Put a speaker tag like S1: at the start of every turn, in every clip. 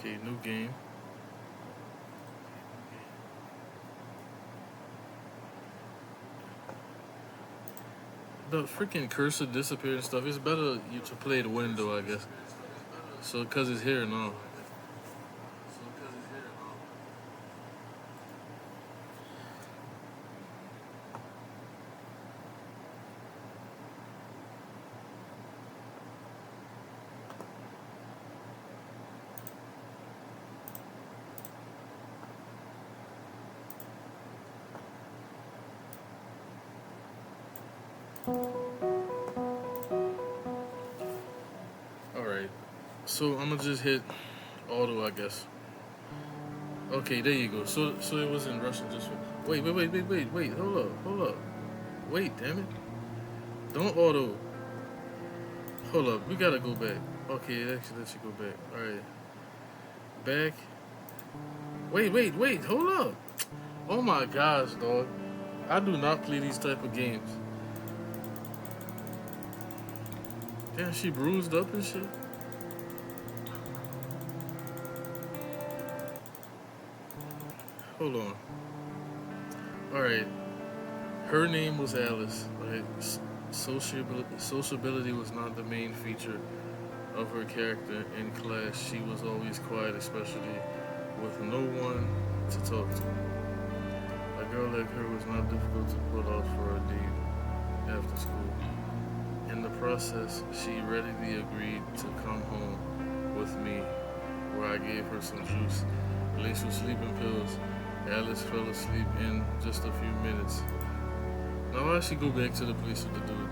S1: Okay, new game. The freaking cursor disappeared and stuff. It's better you to play the window, I guess. So, cause it's here now. All right. So I'm gonna just hit auto, I guess. Okay, there you go. So it was in Russian. Just wait. Hold up. Wait, damn it. Don't auto. Hold up. We gotta go back. Okay, it actually lets you go back. All right. Back. Wait. Hold up. Oh my gosh, dog. I do not play these type of games. Damn, she bruised up and shit. Hold on. All right. Her name was Alice. Right? Sociability was not the main feature of her character in class. She was always quiet, especially with no one to talk to. A girl like her was not difficult to pull out for a date after school. In the process, she readily agreed to come home with me, where I gave her some juice laced with sleeping pills. Alice fell asleep in just a few minutes. Now I should go back to the place with the dude.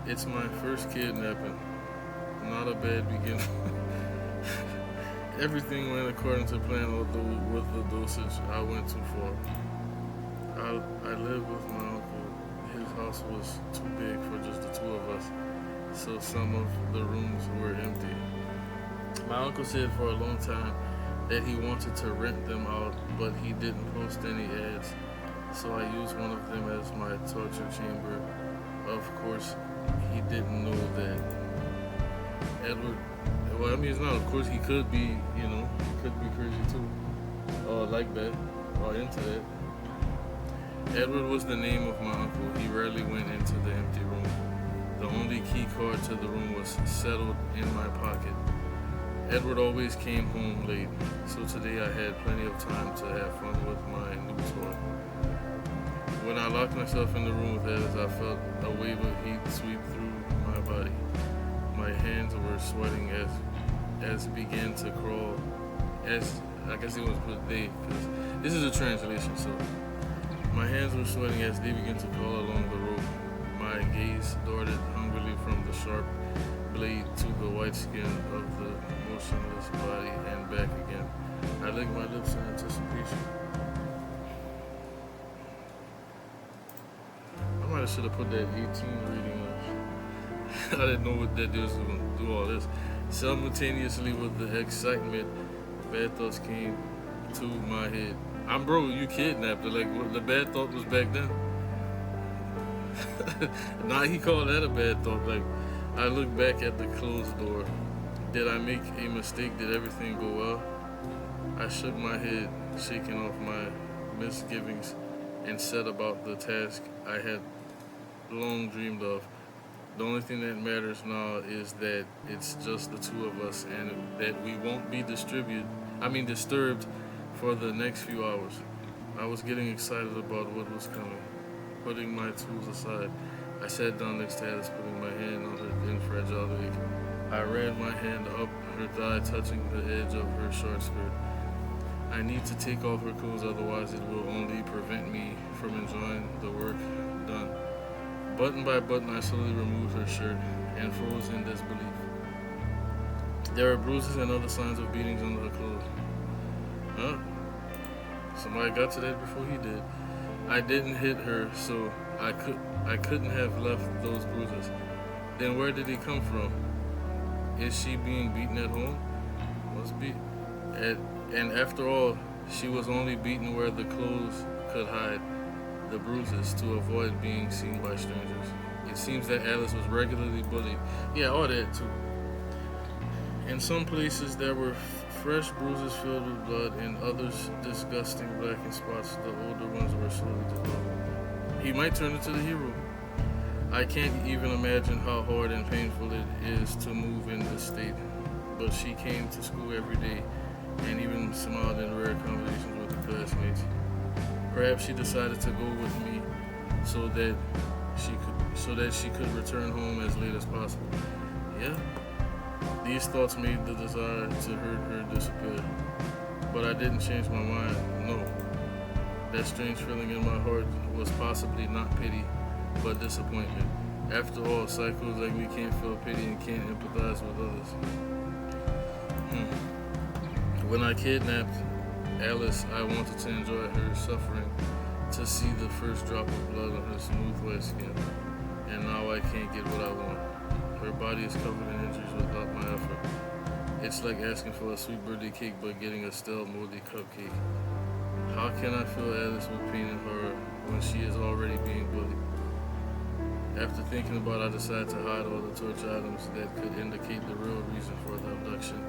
S1: It's my first kidnapping. Not a bad beginning. Everything went according to plan, although with the dosage I went too far. I lived with my uncle. His house was too big for just the two of us, so some of the rooms were empty. My uncle said for a long time that he wanted to rent them out, but he didn't post any ads, so I used one of them as my torture chamber. Of course, he didn't know that Edward. Well, I mean, it's not. Of course, he could be. He could be crazy too, or like that, or into that. Edward was the name of my uncle. He rarely went into the empty room. The only key card to the room was settled in my pocket. Edward always came home late, so today I had plenty of time to have fun with my new toy. When I locked myself in the room with Alice, I felt a wave of heat sweep through my body. My hands were sweating as began to crawl. As I guess it was put they, because this is a translation. So my hands were sweating as they began to crawl along the rope. My gaze darted hungrily from the sharp blade to the white skin of the motionless body and back again. I licked my lips in anticipation. I might have should have put that 18 reading on. I didn't know what that was going to do all this. Simultaneously with the excitement, bad thoughts came to my head. Bro, you kidnapped her. Like, what the bad thought was back then? Now he called that a bad thought. Like, I looked back at the closed door. Did I make a mistake? Did everything go well? I shook my head, shaking off my misgivings, and set about the task I had long dreamed of. The only thing that matters now is that it's just the two of us and that we won't be disturbed for the next few hours. I was getting excited about what was coming. Putting my tools aside, I sat down next to Alice, putting my hand on her thin, fragile leg. I ran my hand up her thigh, touching the edge of her short skirt. I need to take off her clothes, otherwise it will only prevent me from enjoying the work done. Button by button, I slowly removed her shirt and froze in disbelief. There were bruises and other signs of beatings under her clothes. Huh? Somebody got to that before he did. I didn't hit her, so I couldn't have left those bruises. Then where did he come from? Is she being beaten at home? Must be. And after all, she was only beaten where the clothes could hide the bruises to avoid being seen by strangers. It seems that Alice was regularly bullied. Yeah, all that too. In some places, there were fresh bruises filled with blood, and others disgusting blackened spots. The older ones were slowly developing. He might turn into the hero. I can't even imagine how hard and painful it is to move in this state. But she came to school every day and even smiled in rare conversations with her classmates. Perhaps she decided to go with me so that she could return home as late as possible. Yeah. These thoughts made the desire to hurt her disappear. But I didn't change my mind. No. That strange feeling in my heart was possibly not pity, but disappointment. After all, psychos like me can't feel pity and can't empathize with others. When I kidnapped Alice, I wanted to enjoy her suffering, to see the first drop of blood on her smooth white skin. And now I can't get what I want. Her body is covered in injuries without my effort. It's like asking for a sweet birthday cake but getting a stale, moldy cupcake. How can I feel Alice with pain and horror when she is already being bullied? After thinking about it, I decided to hide all the torture items that could indicate the real reason for the abduction.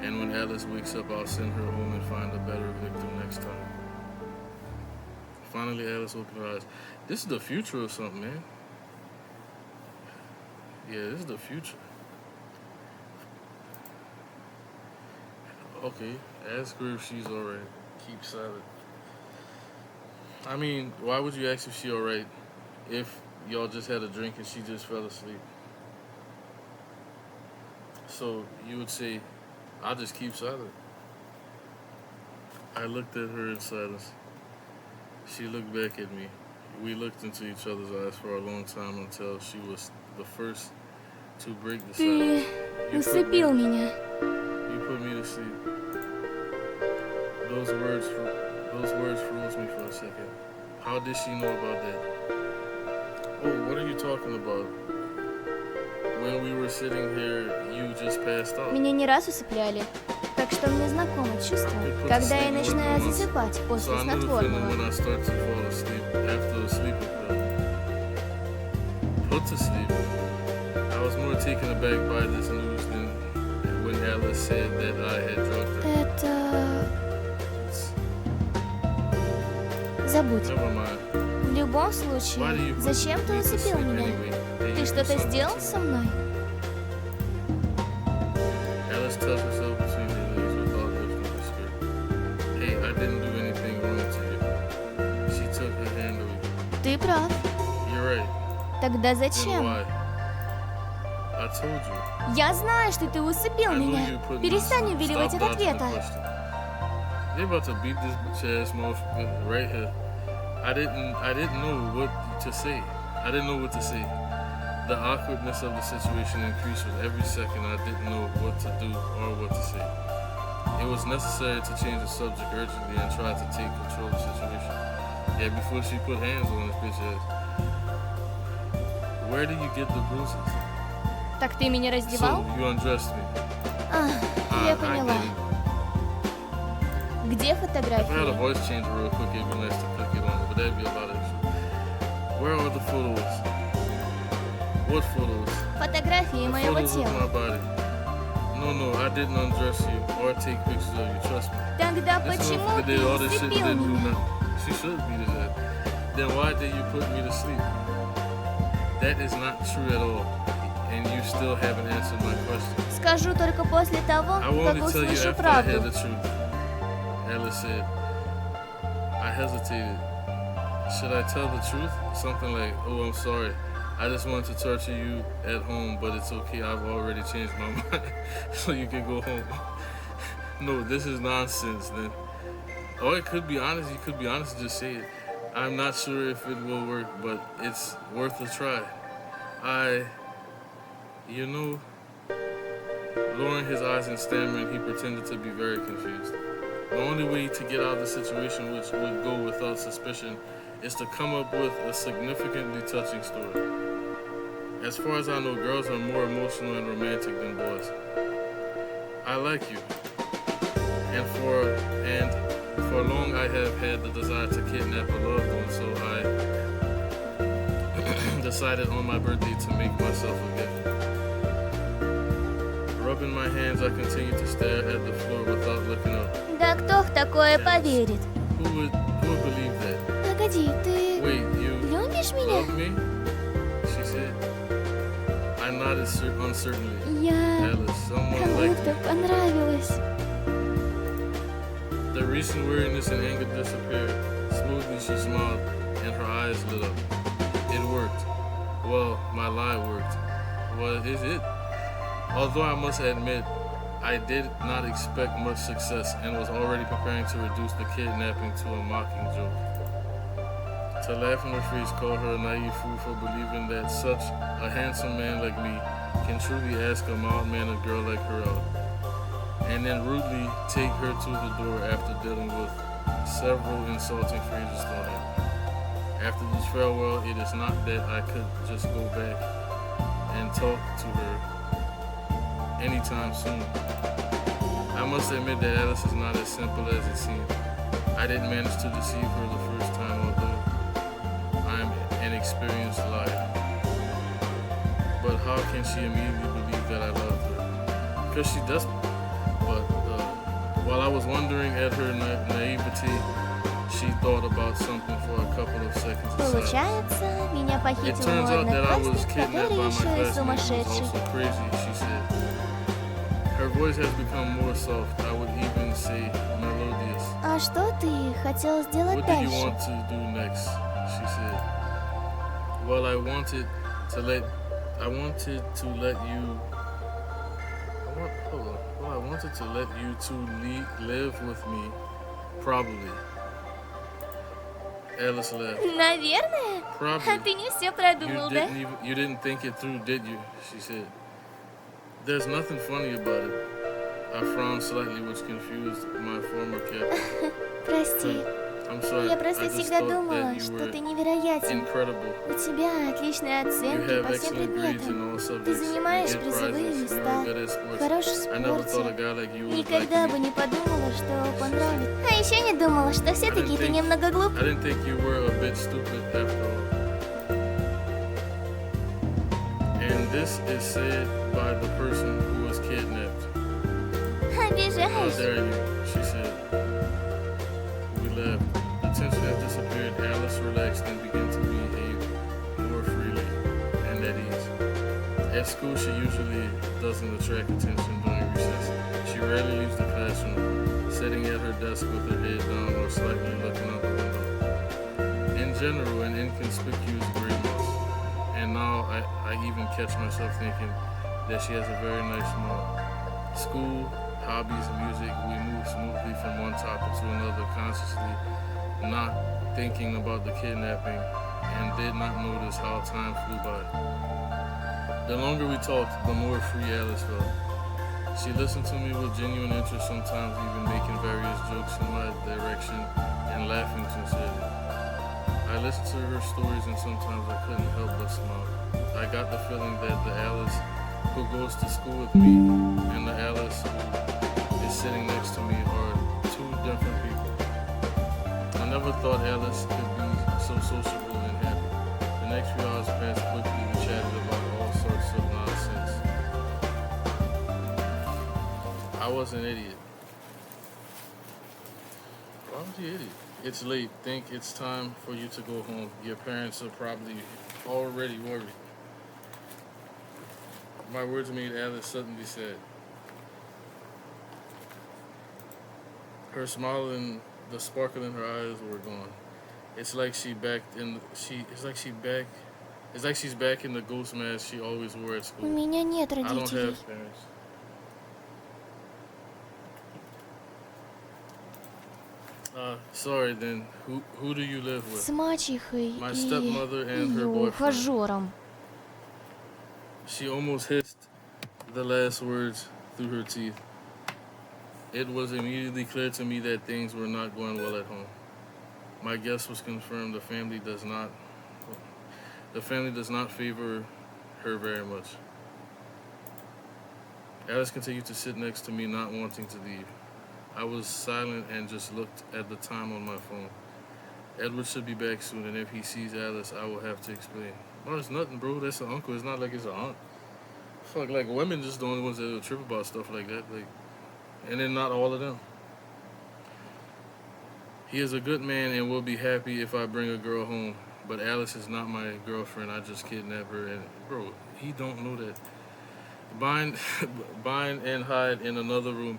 S1: And when Alice wakes up, I'll send her home and find a better victim next time. Finally, Alice opened her eyes. This is the future or something, man. Yeah, this is the future. Okay, ask her if she's alright. Keep silent. I mean, why would you ask if she's alright if y'all just had a drink and she just fell asleep? So you would say, I'll just keep silent. I looked at her in silence. She looked back at me. We looked into each other's eyes for a long time until she was the first to break the silence.
S2: Ты усыпил меня.
S1: You put me to sleep. Those words froze me for a second. How did she know about that? Oh, what are you talking about? When we were sitting here, you just passed out.
S2: Меня не раз усыпляли, так что мне знакомо чувство, когда я начинаю засыпать после
S1: So I knew the feeling
S2: снотворного.
S1: when I start to fall asleep after a sleeping pill. Put to sleep. I was more taken aback by this news than when Alice said that I had drugged her.
S2: Это... Забудь.
S1: Never mind.
S2: В любом
S1: Why do you
S2: случае,
S1: put
S2: зачем ты
S1: me to
S2: усыпил
S1: sleep
S2: меня?
S1: anyway? Did
S2: Ты
S1: you do
S2: что-то
S1: something
S2: сделал
S1: to
S2: со
S1: me?
S2: мной?
S1: Alice tucked herself between her legs without lifting her skirt. Hey, I didn't do anything wrong to you. She took her hand away.
S2: Ты прав.
S1: You're right.
S2: Тогда
S1: Then
S2: зачем?
S1: why? I told you.
S2: Я знаю, что ты усыпил
S1: I knew
S2: меня.
S1: you put me to
S2: Перестань
S1: sleep.
S2: увиливать
S1: Stop
S2: от
S1: dodging the
S2: ответа.
S1: question. They're about to beat this bitch ass motherfucker right here. I didn't know what to say. I didn't know what to say. The awkwardness of the situation increased with every second. I didn't know what to do or what to say. It was necessary to change the subject urgently and try to take control of the situation. Yeah, before she put hands on this bitch ass. Where did you get the bruises?
S2: Так ты меня раздевал?
S1: So, you undressed me.
S2: Я
S1: I
S2: поняла.
S1: get it.
S2: Где
S1: If I had a
S2: фотографии?
S1: voice changer real quick, it'd be nice to click it on, but that'd be a lot of extra. Where are the photos? What photos?
S2: Фотографии
S1: The
S2: моего
S1: photos of my
S2: тела.
S1: body. No, I didn't undress you or take pictures of you, trust me.
S2: Тогда
S1: This
S2: почему
S1: motherfucker
S2: ты
S1: did all this shit and
S2: усыпил
S1: didn't do
S2: меня?
S1: nothing. She should beat his ass. Then why did you put me to sleep? That is not true at all. And you still haven't answered my question.
S2: Скажу только после того,
S1: I will
S2: как
S1: only tell you
S2: услышу
S1: after I heard
S2: правду.
S1: the truth. Alice said. I hesitated. Should I tell the truth? Something like, oh, I'm sorry. I just wanted to torture you at home, but it's okay. I've already changed my mind. So you can go home. No, this is nonsense then. Or it could be honest. You could be honest and just say it. I'm not sure if it will work, but it's worth a try. Lowering his eyes and stammering, he pretended to be very confused. The only way to get out of the situation, which would go without suspicion, is to come up with a significantly touching story. As far as I know, girls are more emotional and romantic than boys. I like you. And for long I have had the desire to kidnap a loved one, so I decided on my birthday to make myself a gift. Rub Cupping my hands, I continued to stare at the floor without looking up.
S2: Да кто в такое поверит?
S1: Who would believe that?
S2: Погоди, ты
S1: Wait, you
S2: любишь меня?
S1: love me? She said. I nodded uncertainly.
S2: Я
S1: Alice, someone like
S2: кому-то
S1: me.
S2: понравилась.
S1: The recent weariness and anger disappeared. Smoothly she smiled, and her eyes lit up. It worked. Well, my lie worked. What is it? Although I must admit, I did not expect much success and was already preparing to reduce the kidnapping to a mocking joke. To laugh in her face, call her a naive fool for believing that such a handsome man like me can truly ask a mild-mannered girl like her out, and then rudely take her to the door after dealing with several insulting phrases thrown at me. After this farewell, it is not that I could just go back and talk to her anytime soon. I must admit that Alice is not as simple as it seemed. I didn't manage to deceive her the first time, although I'm an experienced liar. But how can she immediately believe that I loved her? Because she doesn't. But while I was wondering at her naivety, she thought about something for a couple of seconds.
S2: Получается, меня
S1: It
S2: похитил
S1: turns
S2: мой
S1: out that I was
S2: одноклассник,
S1: kidnapped
S2: который
S1: by my
S2: еще и
S1: classmate who was
S2: сумасшедший.
S1: also crazy, she said. Her voice has become more soft, I would even say melodious.
S2: А что ты хотел сделать
S1: What do you
S2: дальше?
S1: want to do next? She said. Well, I wanted to let you. Well, I wanted to let you two live with me, probably. Alice laughed.
S2: Наверное? А
S1: Probably.
S2: ты не все продумал, да?
S1: You didn't think it through, did you? She said. There's nothing funny about it. I frowned slightly, which confused my former captain.
S2: Прости,
S1: I'm sorry.
S2: я просто
S1: I just
S2: всегда
S1: thought
S2: думала,
S1: that you
S2: что
S1: were
S2: ты невероятен.
S1: incredible.
S2: У тебя отличные
S1: You
S2: оценки
S1: have
S2: по всем
S1: excellent grades in
S2: предметам.
S1: all subjects.
S2: Ты занимаешь
S1: You get
S2: призовые
S1: prizes. You
S2: места,
S1: are good at sports.
S2: хорош в
S1: I never thought a
S2: спорте.
S1: guy like you would
S2: Никогда
S1: like
S2: бы
S1: me.
S2: не подумала, что понравится. А еще не думала, что все-таки ты немного глуп.
S1: I didn't think you were a bit stupid after all. And this is said by the person who was kidnapped. How
S2: Обижаешь.
S1: dare you, she said. We laughed. The tension had disappeared. Alice relaxed and began to behave more freely and at ease. At school, she usually doesn't attract attention during recess. She rarely leaves the classroom, sitting at her desk with her head down or slightly looking out the window. In general, an inconspicuous gray mouse. And now I even catch myself thinking that she has a very nice smile. School, hobbies, music, we move smoothly from one topic to another, consciously not thinking about the kidnapping, and did not notice how time flew by. The longer we talked, the more free Alice felt. She listened to me with genuine interest, sometimes even making various jokes in my direction and laughing sincerely. I listened to her stories and sometimes I couldn't help but smile. I got the feeling that the Alice who goes to school with me and the Alice who is sitting next to me are two different people. I never thought Alice could be so sociable and happy. The next few hours passed quickly. We chatted about all sorts of nonsense. I was an idiot. Why was you an idiot? It's late. Think it's time for you to go home. Your parents are probably already worried. My words made Alice suddenly sad. Her smile and the sparkle in her eyes were gone. It's like she's back in the ghost mask she always wore at
S2: У
S1: school.
S2: меня нет
S1: I don't
S2: родителей.
S1: have parents. Sorry then. Who do you live with?
S2: С мачехой
S1: My
S2: и
S1: stepmother and her
S2: ее
S1: boyfriend.
S2: ухажером.
S1: She almost hissed the last words through her teeth. It was immediately clear to me that things were not going well at home. My guess was confirmed. The family does not favor her very much. Alice continued to sit next to me, not wanting to leave. I was silent and just looked at the time on my phone. Edward should be back soon, and if he sees Alice, I will have to explain. No, it's nothing, bro. That's an uncle. It's not like it's an aunt. Fuck, like women just the only ones that will trip about stuff like that. Like, and then not all of them. He is a good man and will be happy if I bring a girl home. But Alice is not my girlfriend. I just kidnap her. And bro, he don't know that. Bind, bind and hide in another room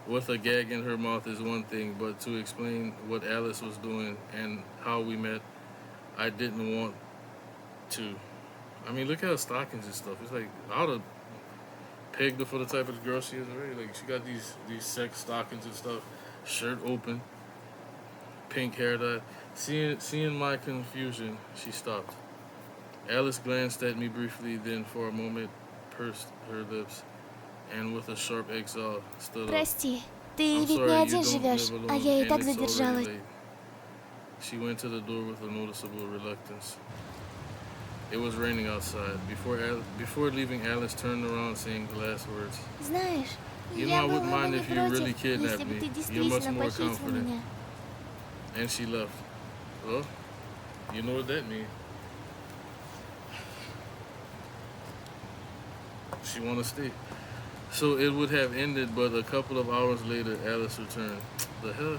S1: with a gag in her mouth is one thing, but to explain what Alice was doing and how we met, I didn't want to. I mean, look at her stockings and stuff. It's like I would have pegged her for the type of girl she is already. Like she got these sex stockings and stuff, shirt open, pink hair dye. Seeing my confusion, she stopped. Alice glanced at me briefly, then for a moment pursed her lips, and with a sharp exhale stood up.
S2: Прости, ты
S1: I'm
S2: ведь не
S1: sorry you
S2: один
S1: don't
S2: живешь,
S1: live
S2: а
S1: alone,
S2: я и
S1: and
S2: так
S1: it's already
S2: задержалась.
S1: late. She went to the door with a noticeable reluctance. It was raining outside. Before leaving, Alice turned around saying the last words.
S2: Знаешь,
S1: You know,
S2: я
S1: I wouldn't
S2: была бы
S1: mind
S2: не
S1: if you really
S2: против,
S1: kidnapped
S2: если бы ты
S1: me. You're much
S2: действительно
S1: more
S2: похитил
S1: confident.
S2: меня.
S1: And she left. Well, you know what that means. She want to stay. So it would have ended, but a couple of hours later, Alice returned. The hell?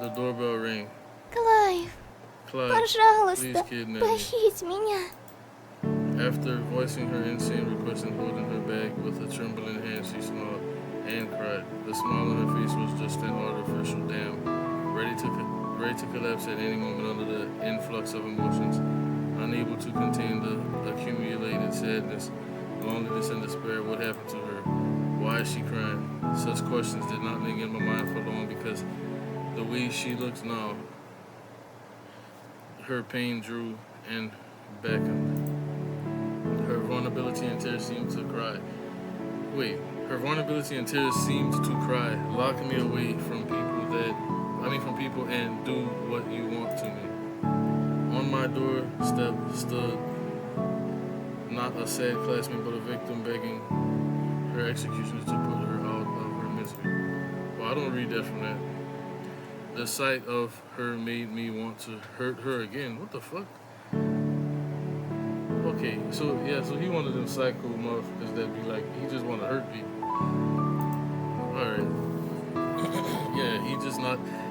S1: The doorbell rang.
S2: Клайв,
S1: Clyde,
S2: пожалуйста,
S1: please kidnap me.
S2: похить меня.
S1: After voicing her insane request and holding her bag with a trembling hand, she smiled and cried. The smile on her face was just an artificial dam, ready to collapse at any moment under the influx of emotions. Unable to contain the accumulated sadness, loneliness, and despair, what happened to her? Why is she crying? Such questions did not linger in my mind for long because the way she looks now, her pain drew and beckoned. Her vulnerability and tears seemed to cry. Wait, her vulnerability and tears seemed to cry, lock me away from people and do what you want to me. On my doorstep stood not a sad classmate, but a victim begging her executioners to put her out of her misery. Well, I don't read that from that. The sight of her made me want to hurt her again. What the fuck? Okay, so he one of them psycho motherfuckers that be like, he just want to hurt people. Alright. Yeah,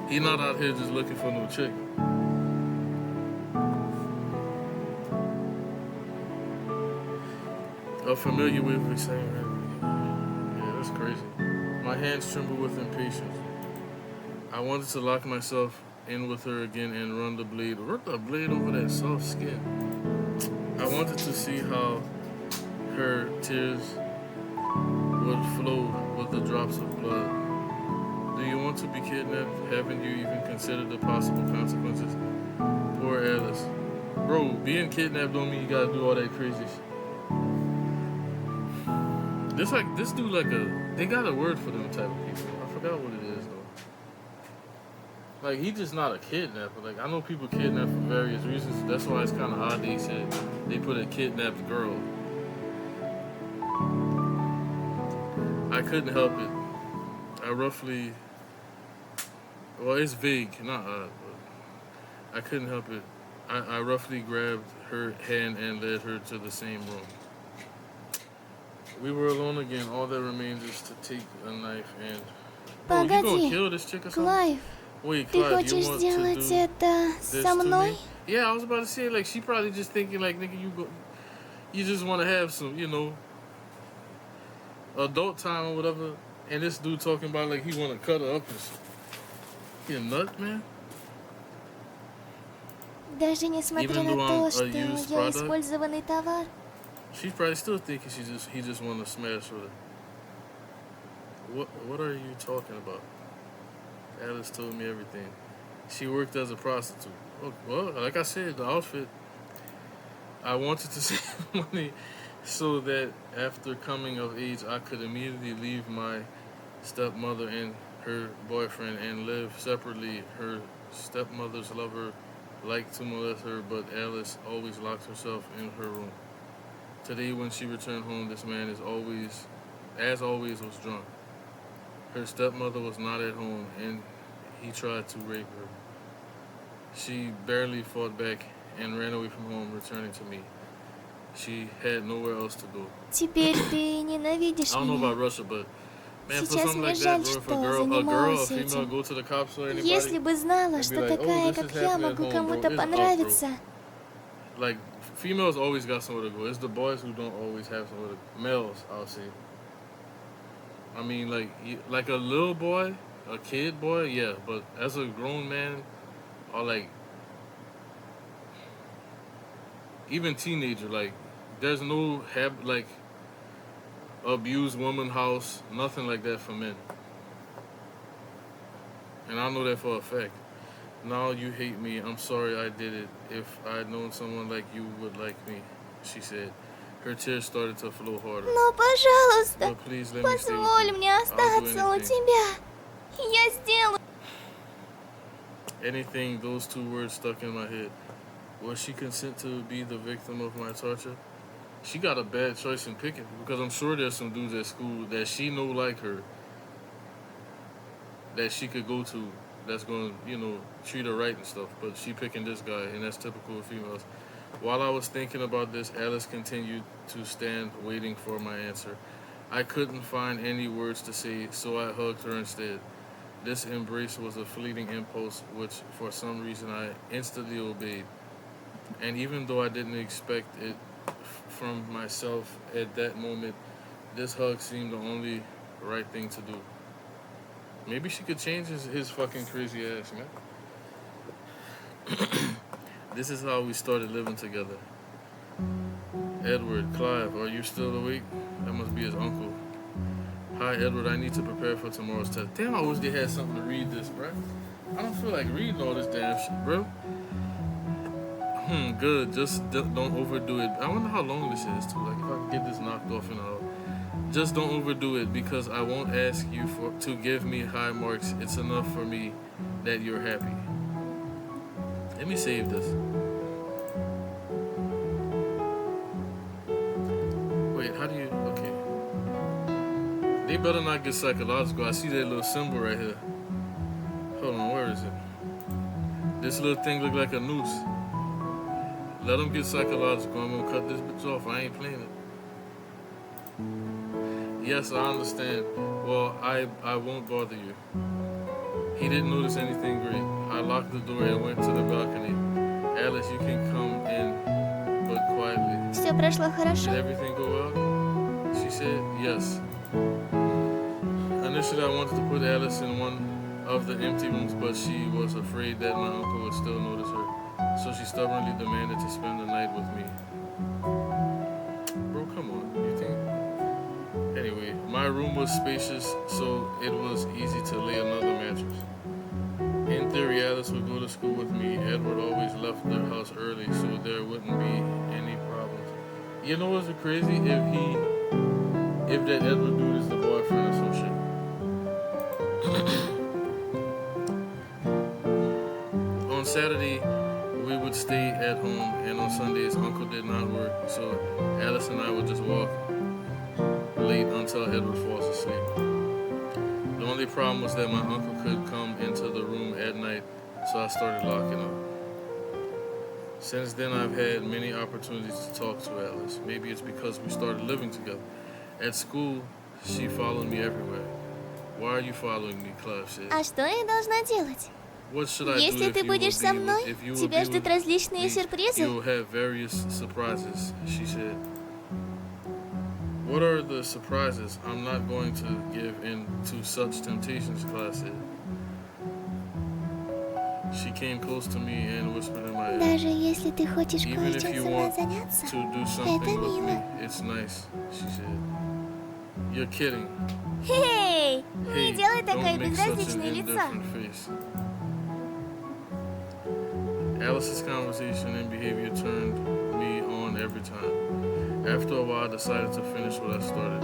S1: he not out here just looking for no chick. A familiar way of saying that. Yeah, that's crazy. My hands tremble with impatience. I wanted to lock myself in with her again and run the blade over that soft skin. I wanted to see how her tears would flow with the drops of blood. Do you want to be kidnapped? Haven't you even considered the possible consequences? Poor Alice. Bro, being kidnapped don't mean you gotta do all that crazy shit. This dude they got a word for them type of people. I forgot what it is though. Like, he just not a kidnapper. Like, I know people kidnap for various reasons. That's why it's kind of odd they said they put a kidnapped girl. I couldn't help it. It's vague, not odd, but I couldn't help it. I roughly grabbed her hand and led her to the same room. We were alone again. All that remains is to take a knife and... Bro, you gonna kill this chick or something?
S2: Клайв,
S1: Wait,
S2: ты
S1: Clyde, you
S2: хочешь
S1: want
S2: сделать
S1: to do
S2: это
S1: this
S2: со
S1: to
S2: мной?
S1: me? Yeah, I was about to say, like, she probably just thinking, like, nigga, you just want to have some, adult time or whatever. And this dude talking about, like, he want to cut her up and shit. He a nut, man?
S2: Даже несмотря
S1: Even
S2: на
S1: though
S2: то,
S1: I'm
S2: что
S1: a used
S2: я
S1: product?
S2: использованный товар.
S1: She's probably still thinking he just want to smash with her. What are you talking about? Alice told me everything. She worked as a prostitute. Well, like I said, the outfit. I wanted to save money so that after coming of age, I could immediately leave my stepmother and her boyfriend and live separately. Her stepmother's lover liked to molest her, but Alice always locked herself in her room. Today, when she returned home, this man as always, was drunk. Her stepmother was not at home, and he tried to rape her. She barely fought back and ran away from home, returning to me. She had nowhere else to go.
S2: Теперь ты ненавидишь
S1: I don't know
S2: меня.
S1: about Russia, but man, for
S2: Сейчас
S1: something
S2: мне
S1: like that,
S2: жаль,
S1: bro, if
S2: что
S1: a girl,
S2: занималась
S1: a female
S2: этим.
S1: go to the cops or anybody,
S2: Если бы знала,
S1: they'd be
S2: что
S1: like, oh,
S2: такая,
S1: this
S2: как
S1: is
S2: я,
S1: happening at
S2: могу
S1: home, bro.
S2: кому-то
S1: It's up, bro.
S2: понравиться.
S1: Like, females always got somewhere to go. It's the boys who don't always have somewhere to go. Males, I'll say. I mean, like a little boy, a kid boy, yeah. But as a grown man, or like, even teenager, like, there's no like abused woman house, nothing like that for men. And I know that for a fact. Now you hate me. I'm sorry I did it. If I had known someone like you would like me, she said. Her tears started to flow harder.
S2: Но, пожалуйста,
S1: But please let me stay with
S2: позволь
S1: you.
S2: мне
S1: I'll do
S2: остаться у
S1: anything.
S2: тебя. Я сделаю.
S1: Anything, those two words stuck in my head. Will she consent to be the victim of my torture? She got a bad choice in picking because I'm sure there's some dudes at school that she know like her that she could go to that's going to, treat her right and stuff. But she picking this guy, and that's typical of females. While I was thinking about this, Alice continued to stand waiting for my answer. I couldn't find any words to say, so I hugged her instead. This embrace was a fleeting impulse, which for some reason I instantly obeyed. And even though I didn't expect it from myself at that moment, this hug seemed the only right thing to do. Maybe she could change his fucking crazy ass, man. This is how we started living together. Edward, Clive, are you still awake? That must be his uncle. Hi, Edward, I need to prepare for tomorrow's test. Damn, I wish they had something to read this, bro. I don't feel like reading all this damn shit, bro. Good. Just don't overdo it. I wonder how long this is, too. Like, if I can get this knocked off in an hour. Just don't overdo it because I won't ask you to give me high marks. It's enough for me that you're happy. Let me save this. Wait, how do you... Okay. They better not get psychological. I see that little symbol right here. Hold on, where is it? This little thing look like a noose. Let them get psychological. I'm gonna cut this bitch off. I ain't playing it. Yes, I understand. Well, I won't bother you. He didn't notice anything great. I locked the door and went to the balcony. Alice, you can come in, but quietly.
S2: Все прошло хорошо.
S1: Did everything go well? She said, yes. Initially, I wanted to put Alice in one of the empty rooms, but she was afraid that my uncle would still notice her. So she stubbornly demanded to spend the night with me. Bro, come on. You think... Anyway, my room was spacious, so it was easy to lay another mattress. In theory, Alice would go to school with me. Edward always left their house early, so there wouldn't be any problems. You know what's crazy? If that Edward dude is the boyfriend or some shit. On Saturday, we would stay at home, and on Sundays, Uncle did not work, so Alice and I would just walk late until Edward falls asleep. The only problem was that my uncle could come into the room at night, so I started locking up. Since then, I've had many opportunities to talk to Alice. Maybe it's because we started living together. At school, she followed me everywhere. Why are you following me, Clive said.
S2: А что я должна делать?
S1: What should I do
S2: Если ты будешь со мной, тебя ждут различные сюрпризы.
S1: You'll have various surprises, she said. What are the surprises? I'm not going to give in to such temptations, Clive said. She came close to me and whispered in my ear.
S2: Даже если ты хочешь
S1: Even if
S2: кое-чем
S1: you
S2: со мной
S1: want
S2: заняться,
S1: to do
S2: это
S1: something with me,
S2: мило.
S1: it's nice, she said. You're kidding.
S2: Эй, не
S1: Hey,
S2: делай
S1: don't
S2: такое
S1: make such an
S2: безразличное лицо.
S1: indifferent face. Alice's conversation and behavior turned me on every time. After a while, I decided to finish what I started.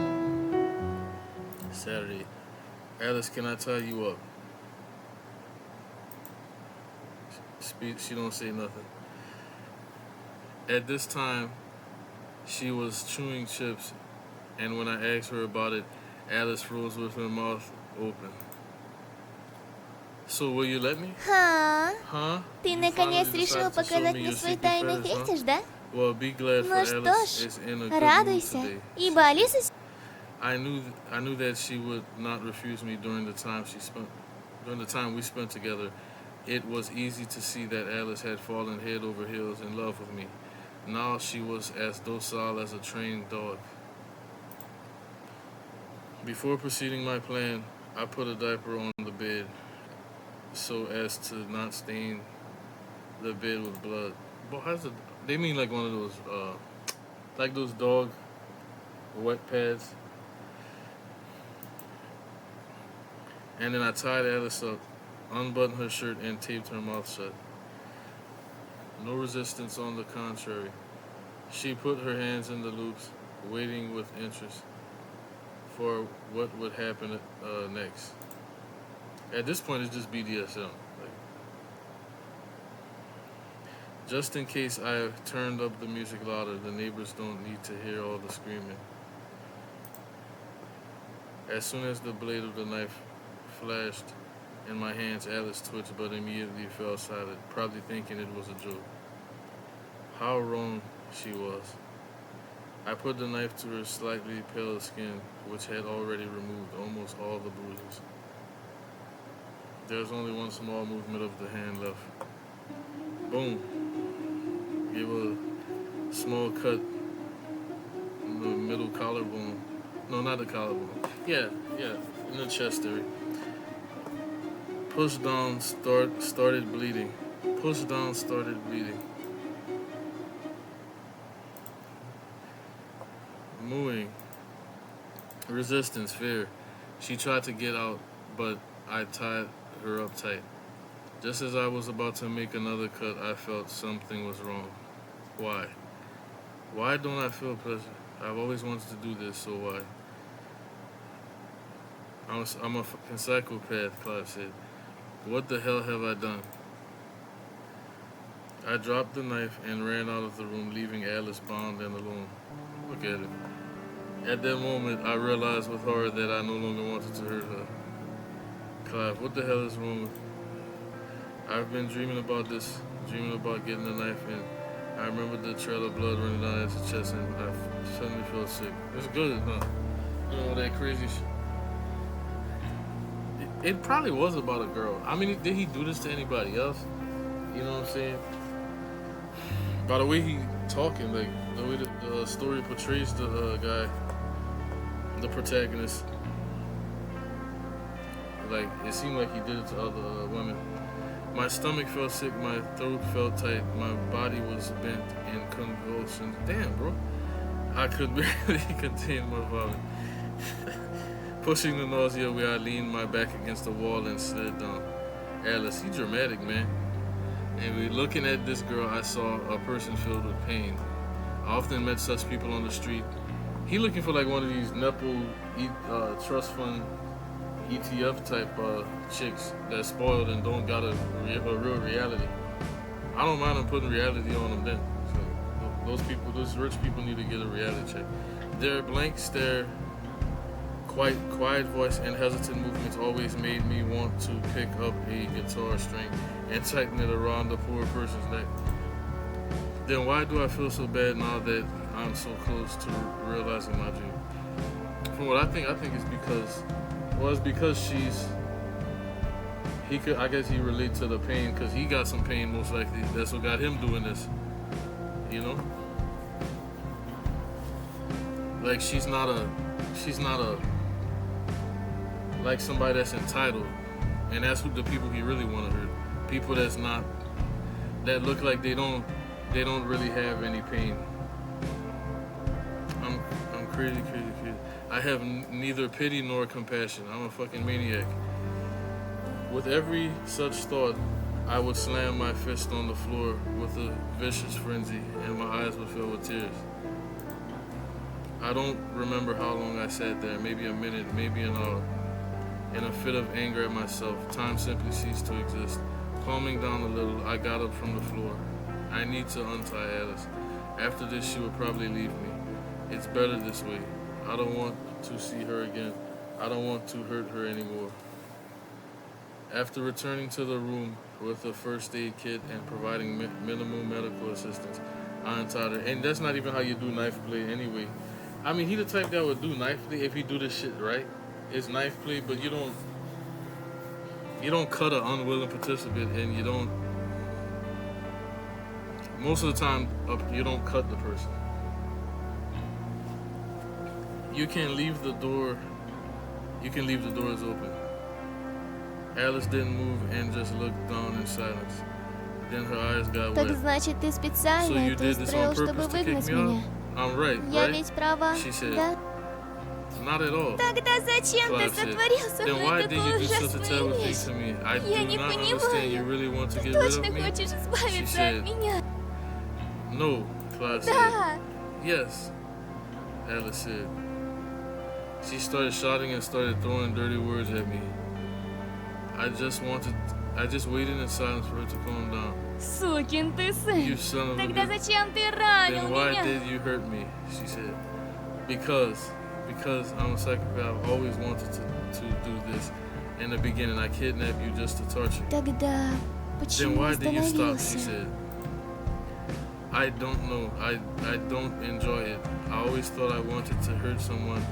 S1: Saturday. Alice, can I tie you up? She don't say nothing. At this time, she was chewing chips, and when I asked her about it, Alice froze with her mouth open. So will you let me?
S2: Ха,
S1: Huh?
S2: ты
S1: You
S2: наконец
S1: finally
S2: решил
S1: decided to show
S2: показать
S1: me
S2: мне
S1: your
S2: свой
S1: secret
S2: тайный
S1: fetish, huh?
S2: фетиш, да?
S1: Well, be glad for
S2: Ну что
S1: Alice
S2: ж,
S1: is in a good mood
S2: радуйся,
S1: today.
S2: ибо Алиса
S1: I knew that she would not refuse me during the time we spent together. It was easy to see that Alice had fallen head over heels in love with me. Now she was as docile as a trained dog. Before proceeding my plan, I put a diaper on the bed so as to not stain the bed with blood. But they mean like one of those, like those dog wet pads. And then I tied Alice up, unbuttoned her shirt, and taped her mouth shut. No resistance, on the contrary. She put her hands in the loops, waiting with interest for what would happen next. At this point, it's just BDSM. Just in case I turned up the music louder, the neighbors don't need to hear all the screaming. As soon as the blade of the knife flashed in my hands, Alice twitched but immediately fell silent, probably thinking it was a joke. How wrong she was. I put the knife to her slightly pale skin, which had already removed almost all the bruises. There was only one small movement of the hand left. Boom. Gave a small cut in the middle collarbone. No, not the collarbone. Yeah, in the chest area. Push down, started bleeding. Push down, started bleeding. Mooing. Resistance, fear. She tried to get out, but I tied her up tight. Just as I was about to make another cut, I felt something was wrong. Why? Why don't I feel pleasure? I've always wanted to do this, so why? I'm a fucking psychopath, Clive said. What the hell have I done? I dropped the knife and ran out of the room, leaving Alice bound and alone. Look at it. At that moment, I realized with horror that I no longer wanted to hurt her. Clive, what the hell is wrong with me? I've been dreaming about this, dreaming about getting the knife in. I remember the trail of blood running down his chest, and I suddenly felt sick. It's good, huh? You know, that crazy shit. It probably was about a girl. I mean, did he do this to anybody else? You know what I'm saying? By the way he talking, like the way the story portrays the guy, the protagonist, like it seemed like he did it to other women. My stomach felt sick, my throat felt tight, my body was bent in convulsions. Damn, bro. I could barely contain my vomit. Pushing the nausea away, I leaned my back against the wall and slid down. Alice, he dramatic, man. And we looking at this girl, I saw a person filled with pain. I often met such people on the street. He looking for like one of these Nepo trust fund ETF type chicks that's spoiled and don't got a real reality. I don't mind them putting reality on them then. So those rich people need to get a reality check. Their blank stare, quiet voice, and hesitant movements always made me want to pick up a guitar string and tighten it around the poor person's neck. Then why do I feel so bad now that I'm so close to realizing my dream? From what I think it's because I guess he relate to the pain because he got some pain most likely. That's what got him doing this. You know? Like she's not a like somebody that's entitled, and that's who the people he really want to hurt. People that look like they don't really have any pain. I'm crazy. I have neither pity nor compassion. I'm a fucking maniac. With every such thought, I would slam my fist on the floor with a vicious frenzy, and my eyes would fill with tears. I don't remember how long I sat there, maybe a minute, maybe an hour. In a fit of anger at myself, time simply ceased to exist. Calming down a little, I got up from the floor. I need to untie Alice. After this, she would probably leave me. It's better this way. I don't want to see her again. I don't want to hurt her anymore. After returning to the room with a first aid kit and providing minimal medical assistance, And that's not even how you do knife play anyway. I mean, he the type that would do knife play if he do this shit right. It's knife play, but you don't cut an unwilling participant, and you don't. Most of the time, you don't cut the person. You can leave the door. You can leave the doors open. Alice didn't move and just looked down in silence. Then her eyes got
S2: Так
S1: wet.
S2: значит, ты специально
S1: So you
S2: это
S1: did this on
S2: устроил, чтобы
S1: purpose to kick
S2: выгнать
S1: me out?
S2: меня?
S1: I'm right,
S2: Я
S1: right?
S2: ведь права,
S1: She said,
S2: да?
S1: Not at all.
S2: Тогда зачем ты
S1: Clive said,
S2: сотворил со
S1: Then
S2: мной
S1: why did you
S2: такую
S1: do such a
S2: ужасную
S1: terrible thing
S2: вещь?
S1: to me? I
S2: Я
S1: do
S2: не
S1: not understand. You
S2: понимаю.
S1: really want to
S2: Ты
S1: get rid
S2: точно
S1: of me?
S2: хочешь
S1: She
S2: избавиться
S1: said,
S2: от меня?
S1: No, Clive said.
S2: Да.
S1: Yes, Alice said. She started shouting and started throwing dirty words at me. I just waited in silence for her to calm down.
S2: Сукин ты
S1: You
S2: сын.
S1: son of a
S2: Тогда
S1: bitch.
S2: зачем ты ранил
S1: Then why
S2: меня?
S1: did you hurt me? She said. Because I'm a psychopath. I've always wanted to do this. In the beginning, I kidnapped you just to torture you.
S2: Тогда
S1: Then
S2: почему
S1: why did you stop? She
S2: остановился?
S1: said. I don't know. I don't enjoy it. I always thought I wanted to hurt someone,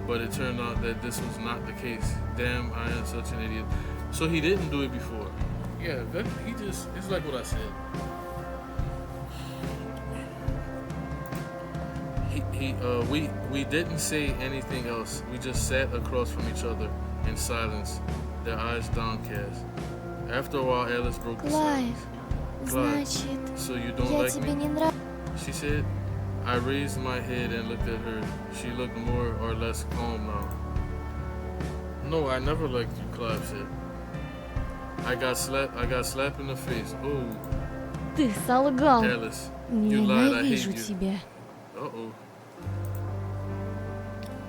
S1: but it turned out that this was not the case. Damn, I am such an idiot. So he didn't do it before. Yeah, it's like what I said. We didn't say anything else. We just sat across from each other in silence, their eyes downcast. After a while, Alice broke the
S2: Клайв,
S1: silence.
S2: значит,
S1: So you don't
S2: я
S1: like
S2: тебе
S1: me?
S2: не нравлюсь.
S1: She said. I raised my head and looked at her. She looked more or less calm now. No, I never liked you, Clive said. I got slapped in the face. Oh,
S2: Ты солгал.
S1: Alice, you lied. I hate
S2: Ненавижу
S1: you.
S2: тебя.
S1: Uh-oh.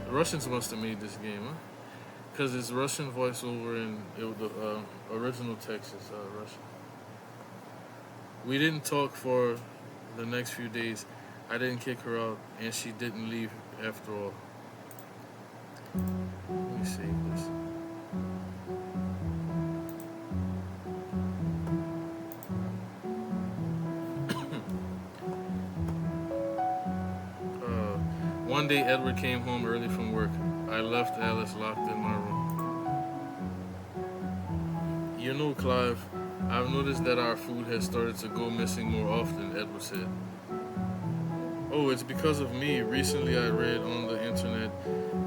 S1: The Russians must have made this game, huh? Because it's Russian voiceover and the original text is Russian. We didn't talk for the next few days. I didn't kick her out, and she didn't leave after all. Let me save this. One day, Edward came home early from work. I left Alice locked in my room. You know, Clive, I've noticed that our food has started to go missing more often, Edward said. Oh, it's because of me. Recently, I read on the internet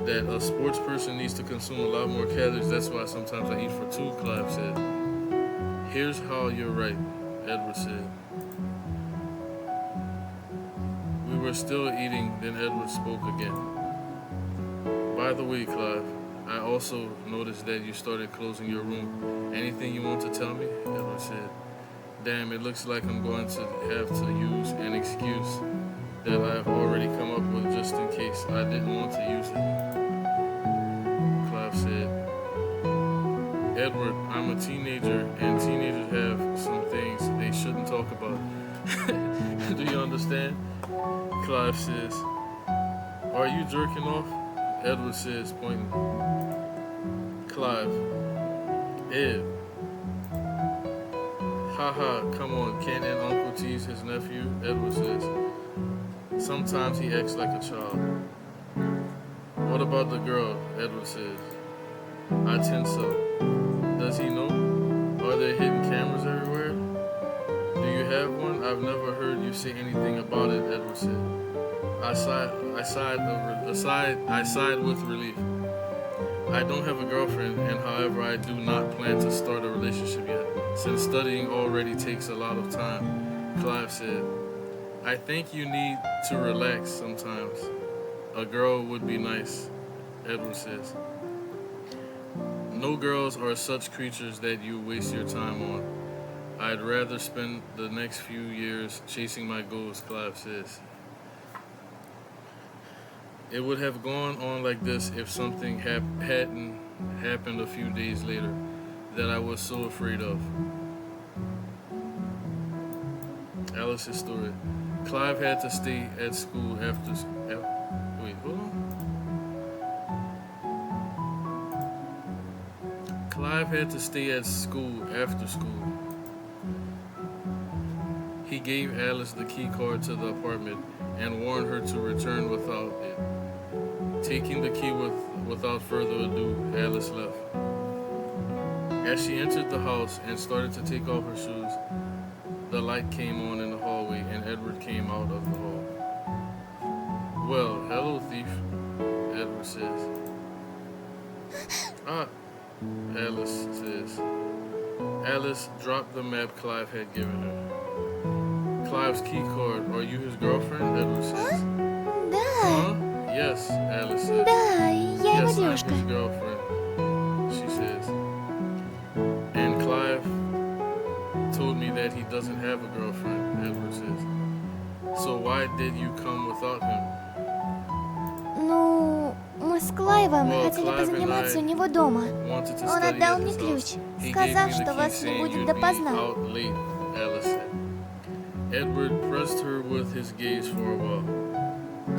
S1: that a sports person needs to consume a lot more calories. That's why sometimes I eat for two, Clive said. Here's how you're right, Edward said. We were still eating, then Edward spoke again. By the way, Clive, I also noticed that you started closing your room. Anything you want to tell me? Edward said. Damn, it looks like I'm going to have to use an excuse that I've already come up with just in case I didn't want to use it. Clive said, Edward, I'm a teenager, and teenagers have some things they shouldn't talk about. Do you understand? Clive says, are you jerking off? Edward says, pointing. Clive, Ed. Haha, come on, can't an uncle tease his nephew? Edward says. Sometimes he acts like a child. What about the girl? Edward says. I think so. Does he know? Are there hidden cameras everywhere? Do you have one? I've never heard you say anything about it, Edward said. I sighed with relief. I don't have a girlfriend, and however, I do not plan to start a relationship yet, since studying already takes a lot of time, Clive said. I think you need to relax sometimes. A girl would be nice, Edward says. No girls are such creatures that you waste your time on. I'd rather spend the next few years chasing my goals, Clive says. It would have gone on like this if something hadn't happened a few days later that I was so afraid of. Alice's story. Clive had to stay at school after. Wait, hold on. Clive had to stay at school after school. He gave Alice the key card to the apartment and warned her to return without it. Taking the key without further ado, Alice left. As she entered the house and started to take off her shoes, the light came on in the hallway and Edward came out of the hall. "Well, hello, thief," Edward says. "Ah," Alice says. Alice dropped the map Clive had given her. "Clive's key card. Are you his girlfriend?" Edward says.
S2: Да,
S1: "Huh? Yes," Alice says.
S2: да, я его
S1: "Yes, I'm
S2: девушка.
S1: his girlfriend," she says. "And Clive told me that he doesn't have a girlfriend," Edward says. "So why did you come without him?"
S2: Ну, мы с Клайвом
S1: Well,
S2: хотели
S1: Clive and
S2: позаниматься у
S1: I
S2: него дома.
S1: wanted to
S2: Он
S1: study
S2: отдал
S1: at
S2: мне
S1: his
S2: ключ,
S1: house. He gave
S2: сказал,
S1: me the
S2: что
S1: key
S2: вас не
S1: saying
S2: будет
S1: you'd be
S2: допоздна.
S1: out late, Alice said. Edward pressed her with his gaze for a while.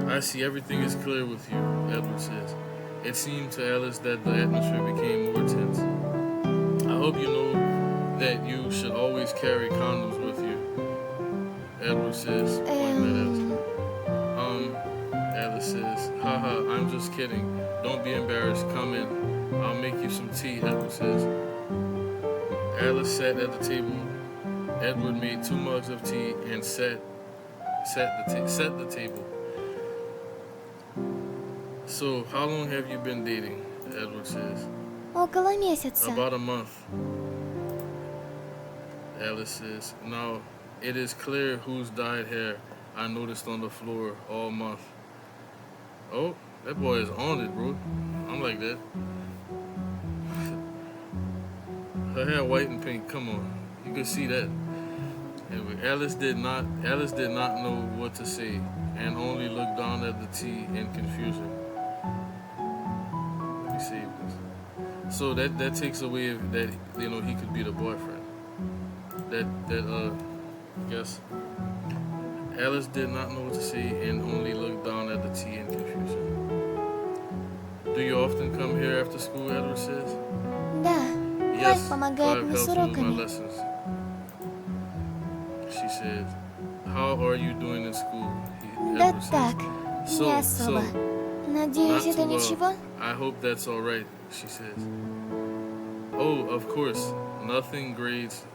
S1: "I see everything is clear with you," Edward says. It seemed to Alice that the atmosphere became more tense. "I hope you know that you should always carry condoms with you," Edward says, pointing at Alice. Alice says. "Haha, I'm just kidding. Don't be embarrassed. Come in. I'll make you some tea," Edward says. Alice sat at the table. Edward made 2 mugs of tea and set the table. "So, how long have you been dating?" Edward says.
S2: Около месяца.
S1: "About a month," Alice says. "Now, it is clear whose dyed hair I noticed on the floor all month." "Oh, that boy is on it, bro. I'm like that." Her hair white and pink. Come on, you can see that. Anyway, Alice did not know what to say and only looked down at the tea in confusion. Let me save this. So that takes away that he could be the boyfriend. I guess Alice did not know what to say and only looked down at the tea in confusion. "Do you often come here after school?" Edward says.
S2: Да, Клайв
S1: "Yes,
S2: помогает
S1: Clive
S2: мне с
S1: helps me with my
S2: уроками.
S1: lessons," she said. "How are you doing in school?"
S2: Да
S1: Edward
S2: так,
S1: says.
S2: не особо. Надеюсь,
S1: Not
S2: это
S1: too well.
S2: ничего?
S1: "I hope that's all right," she says. "Oh, of course. Nothing grades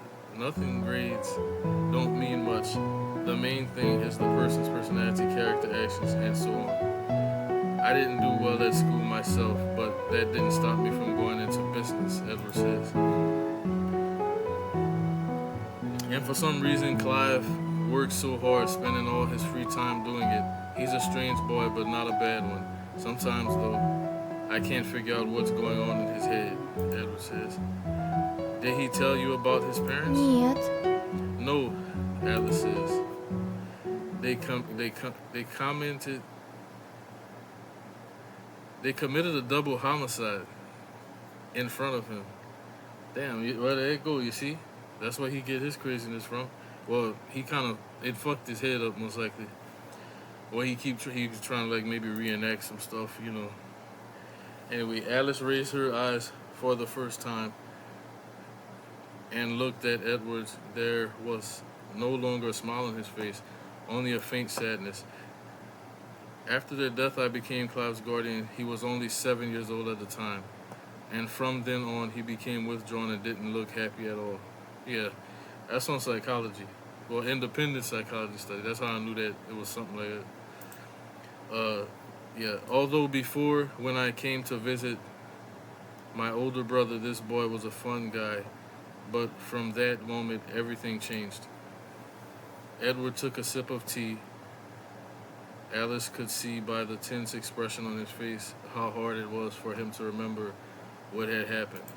S1: don't mean much. The main thing is the person's personality, character, actions, and so on. I didn't do well at school myself, but that didn't stop me from going into business," Edward says. And for some reason, Clive works so hard, spending all his free time doing it. He's a strange boy, but not a bad one. Sometimes, though, I can't figure out what's going on in his head," Edward says. "Did he tell you about his parents?"
S2: Нет.
S1: "No," Alice says. They committed a double homicide in front of him." Damn, well, there you go, you see? That's where he get his craziness from. Well, it fucked his head up most likely. Or he was trying to like maybe reenact some stuff, Anyway, Alice raised her eyes for the first time and looked at Edwards. There was no longer a smile on his face, only a faint sadness. "After their death, I became Clive's guardian. He was only 7 years old at the time. And from then on, he became withdrawn and didn't look happy at all." Yeah, that's on psychology. Well, independent psychology study. That's how I knew that it was something like that. Yeah, although before, when I came to visit my older brother, this boy was a fun guy. But from that moment, everything changed. Edward took a sip of tea. Alice could see by the tense expression on his face how hard it was for him to remember what had happened.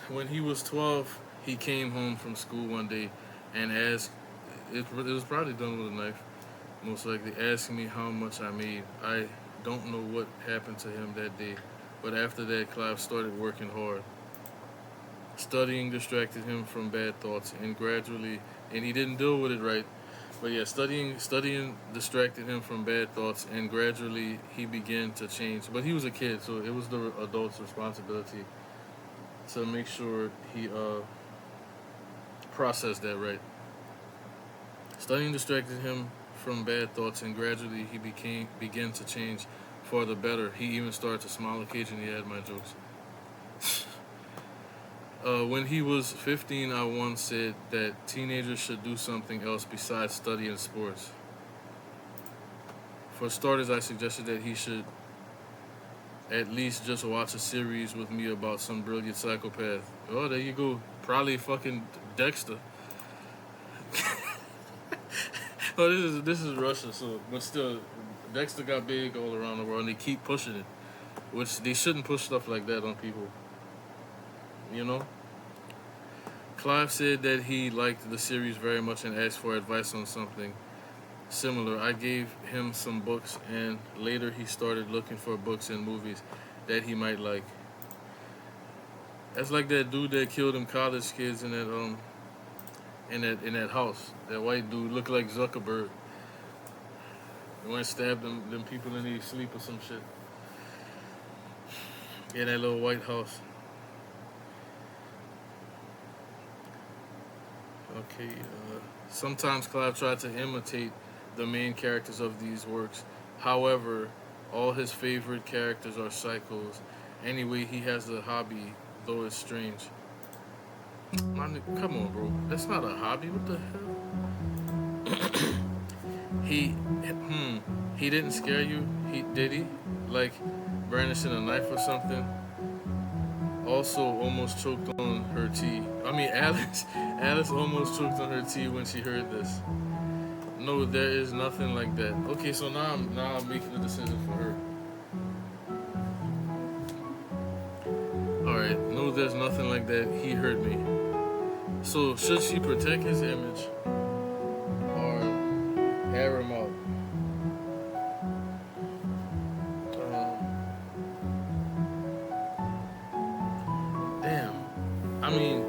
S1: When he was 12, he came home from school one day and asked, it was probably done with a knife, most likely, asking me how much I made. I don't know what happened to him that day, but after that, Clive started working hard. Studying distracted him from bad thoughts, and he didn't deal with it right. But yeah, studying distracted him from bad thoughts, and gradually he began to change. But he was a kid, so it was the adult's responsibility to make sure he process that right. Studying distracted him from bad thoughts, and gradually he began to change for the better. He even started to smile occasionally at my jokes. When he was 15, I once said that teenagers should do something else besides study and sports. For starters, I suggested that he should at least just watch a series with me about some brilliant psychopath. Oh, there you go. Probably fucking Dexter. Oh, this is Russia, so but still, Dexter got big all around the world, and they keep pushing it, which they shouldn't push stuff like that on people. You know. Clive said that he liked the series very much and asked for advice on something similar. I gave him some books, and later he started looking for books and movies that he might like. That's like that dude that killed them college kids in that house. That white dude looked like Zuckerberg. He went and stabbed them people in their sleep or some shit. In that little white house. Okay, sometimes Clive tried to imitate the main characters of these works. However, all his favorite characters are psychos. Anyway, he has a hobby, though it's strange. Come on, bro. That's not a hobby. What the hell? He didn't scare you. Did he? Like brandishing a knife or something? Also, almost choked on her tea. Alice almost choked on her tea when she heard this. No, there is nothing like that. Okay, so now I'm making a decision for her. All right, no, there's nothing like that. He hurt me. So should she protect his image or air him out? I mean,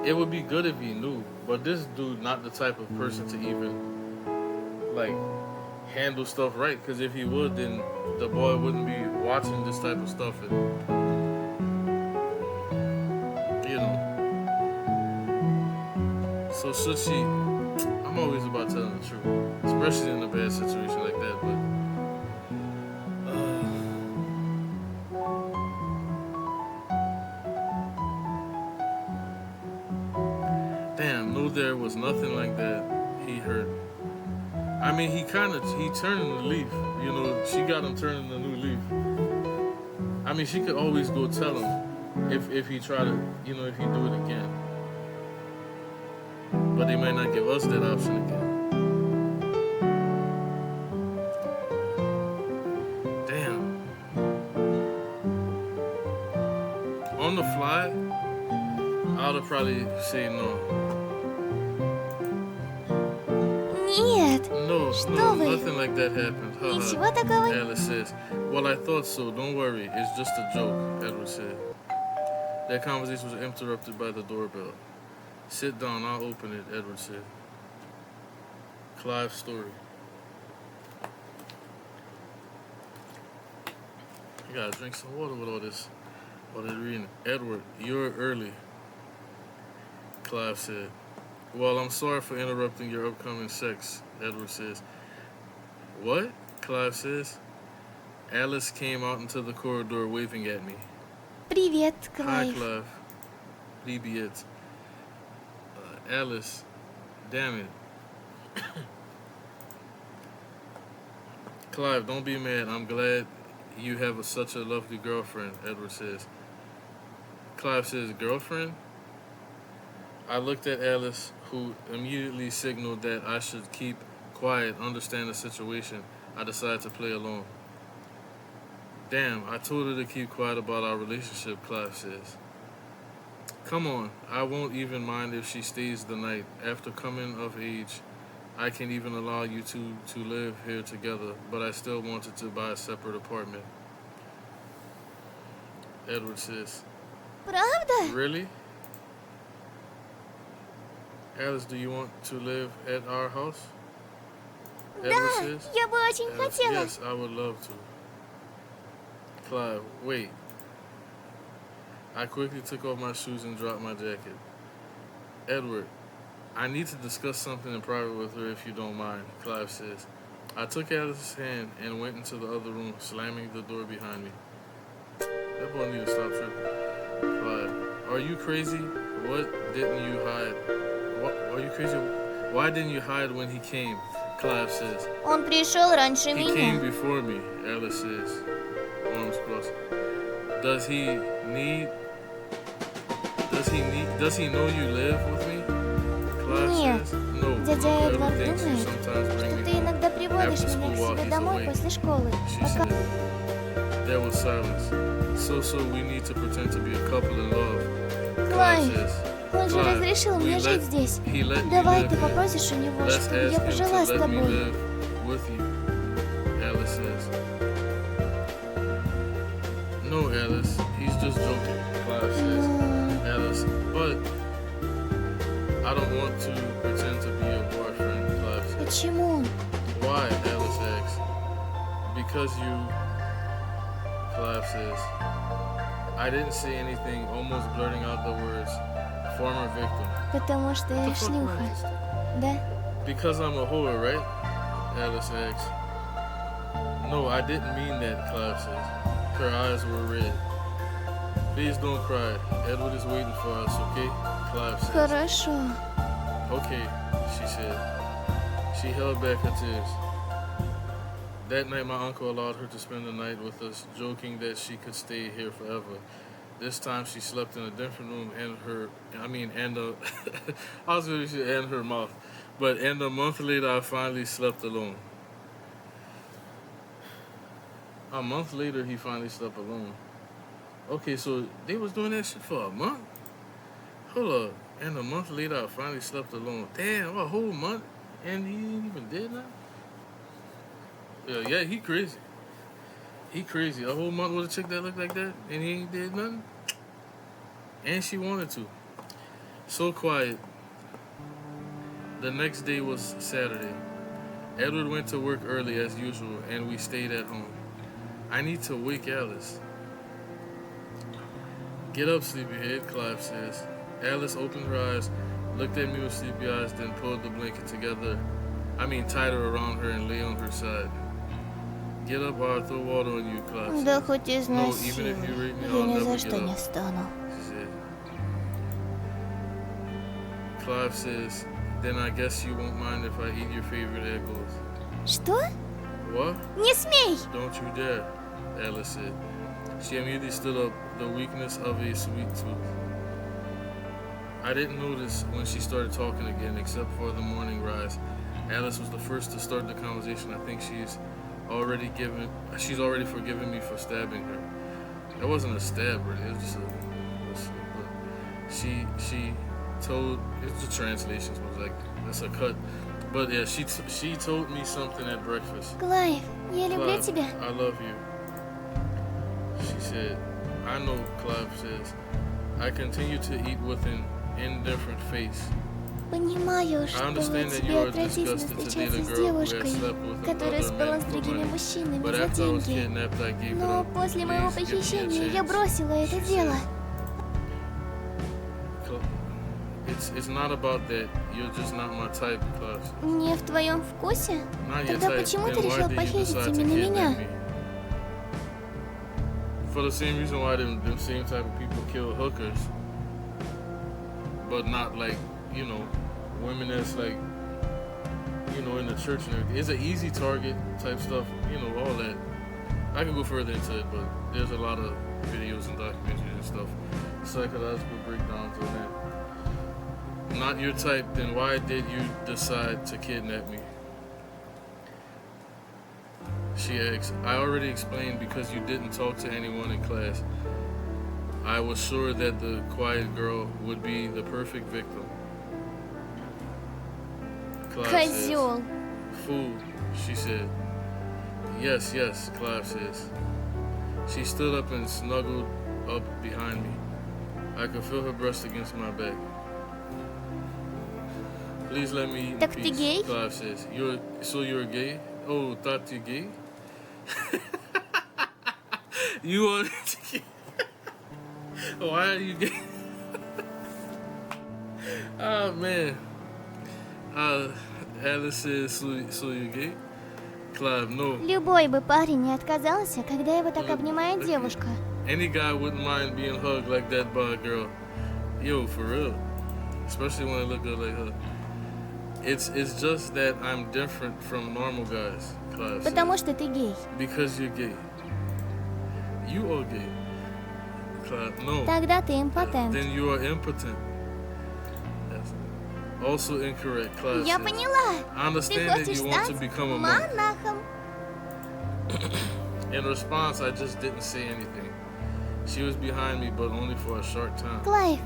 S1: it would be good if he knew, but this dude not the type of person to even like handle stuff right. Because if he would, then the boy wouldn't be watching this type of stuff, and you know. So should she? I'm always about telling the truth, especially in a bad situation like that. But damn, no, there was nothing like that. He hurt. I mean, he turning the leaf. You know, she got him turning the new leaf. I mean, she could always go tell him if he try to, you know, if he do it again. But they might not give us that option again. Damn. On the fly, I would probably say no.
S2: Нет.
S1: No,
S2: Что вы?
S1: nothing like that happened.
S2: Ничего такого.
S1: Alice says, well, I thought so. Don't worry. It's just a joke, Edward said. That conversation was interrupted by the doorbell. Sit down, I'll open it, Edward said. Clive's story. You gotta drink some water with all this reading. Edward, you're early, Clive said. Well, I'm sorry for interrupting your upcoming sex, Edward says. What? Clive says. Alice came out into the corridor waving at me.
S2: Привет,
S1: Hi,
S2: Клайв.
S1: Clive. Привет. Alice. Damn it. Clive, don't be mad. I'm glad you have such a lovely girlfriend, Edward says. Clive says, girlfriend? I looked at Alice, who immediately signaled that I should keep quiet, understand the situation. I decided to play along. Damn, I told her to keep quiet about our relationship, Clive says. Come on, I won't even mind if she stays the night. After coming of age, I can even allow you two to live here together, but I still wanted to buy a separate apartment. Edward says.
S2: Правда?
S1: Really? Alice, do you want to live at our house? Edward
S2: Да,
S1: says.
S2: я бы очень
S1: Alice,
S2: хотела.
S1: yes, I would love to. Clive, wait. I quickly took off my shoes and dropped my jacket. Edward, I need to discuss something in private with her if you don't mind, Clive says. I took Alice's hand and went into the other room, slamming the door behind me. That boy need to stop tripping. Clive, are you crazy? What didn't you hide? What, are you crazy? Why didn't you hide when he came? Clive says.
S2: Он пришел раньше
S1: He
S2: меня.
S1: came before me, Alice says, arms crossed. Does he know you live with me? Clive
S2: Нет.
S1: says. No,
S2: Дядя
S1: Uncle
S2: Эдвард
S1: Edward thinks you
S2: думает,
S1: sometimes bring
S2: что
S1: me
S2: ты
S1: home
S2: иногда приводишь
S1: after
S2: меня
S1: school
S2: к
S1: while
S2: себе
S1: he's
S2: домой
S1: away.
S2: после школы.
S1: She
S2: Пока...
S1: said. There was silence. So we need to pretend to be a couple in love.
S2: Клайв,
S1: says.
S2: он же
S1: Clive,
S2: разрешил мне жить здесь.
S1: He let
S2: Давай
S1: me
S2: ты
S1: live here.
S2: попросишь у него,
S1: Let's
S2: чтобы я
S1: ask him
S2: пожила
S1: to
S2: с
S1: let me
S2: тобой.
S1: live with you, Alice says. No, Alice, he's just joking, Clive says. Alice, but I don't want to pretend to be your boyfriend, Clive says.
S2: Почему?
S1: Why, Alice asks. Because you, Clive says. I didn't say anything, almost blurting out the words, former victim.
S2: Потому что я шлюха. Да?
S1: Because I'm a whore, right? Alice asks. No, I didn't mean that, Clive says. Her eyes were red. Please don't cry. Edward is waiting for us, okay? Clive says.
S2: Хорошо.
S1: Okay, she said. She held back her tears. That night, my uncle allowed her to spend the night with us, joking that she could stay here forever. This time, she slept in a different room, and I was going to say and her mouth. And a month later, I finally slept alone. A month later, he finally slept alone. Okay, so they was doing that shit for a month? Hold up. And a month later, I finally slept alone. Damn, a whole month? And he ain't even did nothing? Yeah, he crazy. He crazy. A whole month with a chick that looked like that, and he ain't did nothing? And she wanted to. So quiet. The next day was Saturday. Edward went to work early as usual, and we stayed at home. I need to wake Alice. Get up, sleepyhead, Clive says. Alice opened her eyes, looked at me with sleepy eyes, then pulled the blanket tied her around her and lay on her side. Get up or I'll throw water on you, Clive says.
S2: Да хоть
S1: No, even if you
S2: изнасилуй.
S1: rape me,
S2: Я
S1: I'll
S2: ни
S1: never
S2: за
S1: get
S2: что не
S1: up,
S2: стану.
S1: she said. Clive says, then I guess you won't mind if I eat your favorite egg rolls.
S2: Что?
S1: What?
S2: Не смей!
S1: Don't you dare, Alice said. She immediately stood up, the weakness of a sweet tooth. I didn't notice when she started talking again, except for the morning rise. Alice was the first to start the conversation. I think she's already forgiven me for stabbing her. It wasn't a stab, really. It was just she told, it's the translations was like, that's a cut. But yeah, she told me something at breakfast.
S2: Клайв, я люблю
S1: Clive,
S2: тебя.
S1: I love you. She said, I know, Clive says. I continue to eat with an indifferent face.
S2: Понимаю,
S1: I
S2: что
S1: understand that
S2: тебе
S1: you are
S2: отвратительно
S1: disgusted to
S2: встречаться
S1: date
S2: с
S1: a girl who has
S2: девушкой,
S1: slept with
S2: которая
S1: another
S2: спала
S1: man
S2: с
S1: for
S2: другими
S1: money.
S2: мужчинами
S1: But
S2: за
S1: after I was
S2: деньги.
S1: kidnapped, I gave it
S2: Но
S1: up.
S2: после моего
S1: Please give me a
S2: похищения я
S1: chance,
S2: бросила это
S1: she
S2: дело.
S1: said. It's not about that. You're just not my type, Clive.
S2: Не в твоем вкусе?
S1: Not your
S2: Тогда
S1: type.
S2: почему
S1: Then
S2: ты
S1: why
S2: решил
S1: did you
S2: похитить
S1: decide to
S2: именно
S1: kidnap
S2: меня?
S1: me? For the same reason why them same type of people kill hookers, but not like, women that's like, in the church and everything. It's an easy target type stuff, all that. I can go further into it, but there's a lot of videos and documentaries and stuff, psychological breakdowns on that. Not your type, then why did you decide to kidnap me? She asks. I already explained, because you didn't talk to anyone in class. I was sure that the quiet girl would be the perfect victim. Clive says.
S2: Козел.
S1: Fool, she said. Yes, Clive says. She stood up and snuggled up behind me. I could feel her breast against my back. Please let me eat in
S2: Так ты
S1: peace,
S2: гей?
S1: Clive says. You're gay? Oh, thought you gay? You are gay? Why are you gay? Oh, man. Uh, Alice says, so you gay? Clive, no.
S2: Любой бы парень не отказался, когда его так обнимает девушка.
S1: Any guy wouldn't mind being hugged like that by a girl. Yo, for real. Especially when I look good like her. It's just that I'm different from normal guys, Clive.
S2: Потому что ты гей.
S1: Because you're gay. You are gay. Clive, no.
S2: Тогда ты импотент.
S1: Then you are impotent. That's also incorrect, Clive.
S2: Я поняла.
S1: I understand that you want to become a monk.
S2: Монахом.
S1: In response, I just didn't say anything. She was behind me, but only for a short time.
S2: Клайв,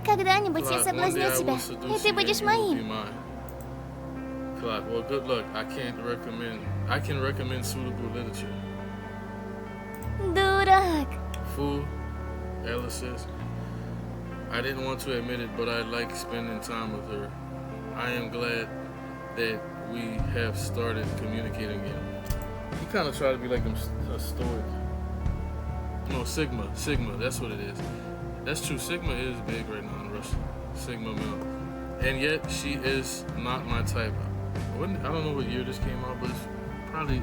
S2: когда-нибудь я
S1: Clive, one day
S2: соблазню
S1: I
S2: тебя,
S1: will seduce
S2: и ты
S1: you
S2: будешь
S1: and you will be
S2: моим.
S1: mine. Clive, well, good luck. I can recommend suitable literature.
S2: Дурак.
S1: Fool, Alice says. I didn't want to admit it, but I like spending time with her. I am glad that we have started communicating again. He kind of tried to be like them stoic. No, Sigma, that's what it is. That's true, Sigma is big right now in Russia. Sigma male. And yet, she is not my type. I don't know what year this came out, but it's probably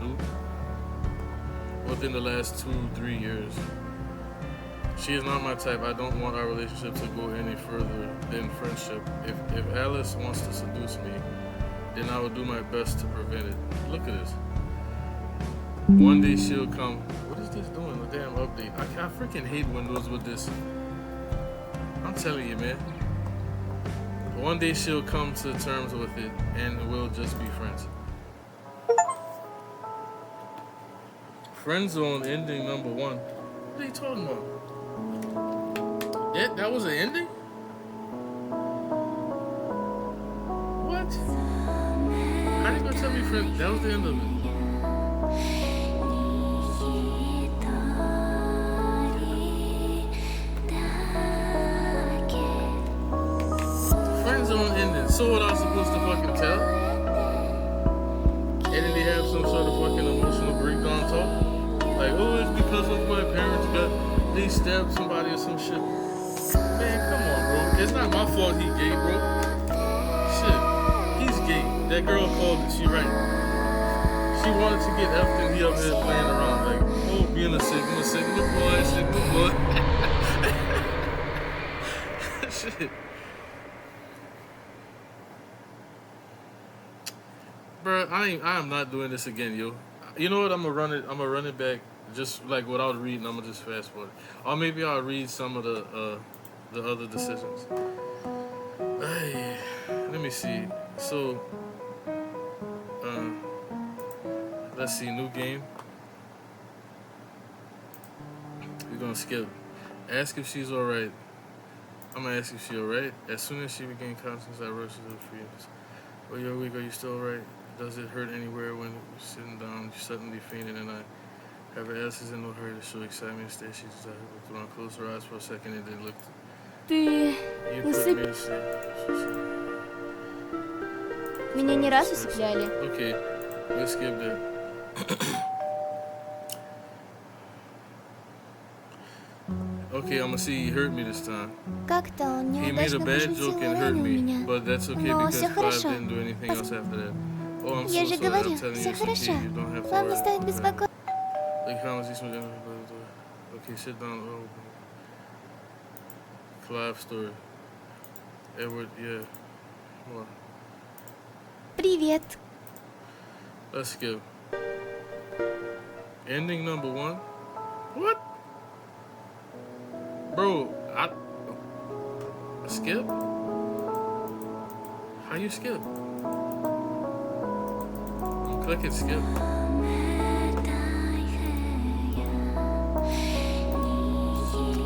S1: new. Within the last 2-3 years. She is not my type. I don't want our relationship to go any further than friendship. If Alice wants to seduce me, then I will do my best to prevent it. Look at this. One day she'll come. What is this doing? A damn update. I freaking hate Windows with this. I'm telling you, man. One day she'll come to terms with it and we'll just be friends. Friend zone ending number 1. What are you talking about? That was an ending? What? How you gonna tell me friend? That was the end of it. Friend zone ending. So what I was supposed to fucking tell? And then they have some sort of fucking emotional breakdown talk. Like, oh, it's because of my parents they stabbed somebody or some shit. Man, come on, bro. It's not my fault he gay, bro. Shit. He's gay. That girl called it. She right. She wanted to get effed and he up here playing around. Like, oh, being a Sigma boy. Shit. Bro, I am not doing this again, yo. You know what? I'm gonna run it back just like without reading. I'm gonna just fast forward. Or maybe I'll read some of the other decisions. Let me see. So, let's see. New game. We're gonna skip. Ask if she's alright. I'm gonna ask if she's alright. As soon as she regained consciousness, I rushed to the freeze. Well, you're weak. Are you still alright? Does it hurt anywhere when you're sitting down? You suddenly fainted, and I have her asses in no hurry to show excitement. Instead, she just looked around, closed her eyes for a second, and then looked.
S2: Ты
S1: You put me to sleep.
S2: Меня не раз усыпляли.
S1: Okay, let's skip that. Okay, I'm gonna see he hurt me this time.
S2: Как-то он
S1: He made a
S2: неудачно
S1: bad
S2: пошутил
S1: joke
S2: и
S1: and hurt
S2: ранил
S1: me,
S2: меня.
S1: but that's okay
S2: Но
S1: because
S2: всё
S1: Clive
S2: хорошо.
S1: didn't do anything else after that. Oh, I'm
S2: Я
S1: so
S2: же
S1: sorry.
S2: говорю,
S1: I'm telling you,
S2: все
S1: it's okay.
S2: хорошо.
S1: You don't have to
S2: Вам не
S1: worry.
S2: стоит беспокоиться.
S1: Like conversation with Okay, sit down. Oh. Clive story. Edward, yeah. What?
S2: Привет.
S1: Let's skip. Ending number 1. What? Bro, I skip? How you skip? I'm clicking skip.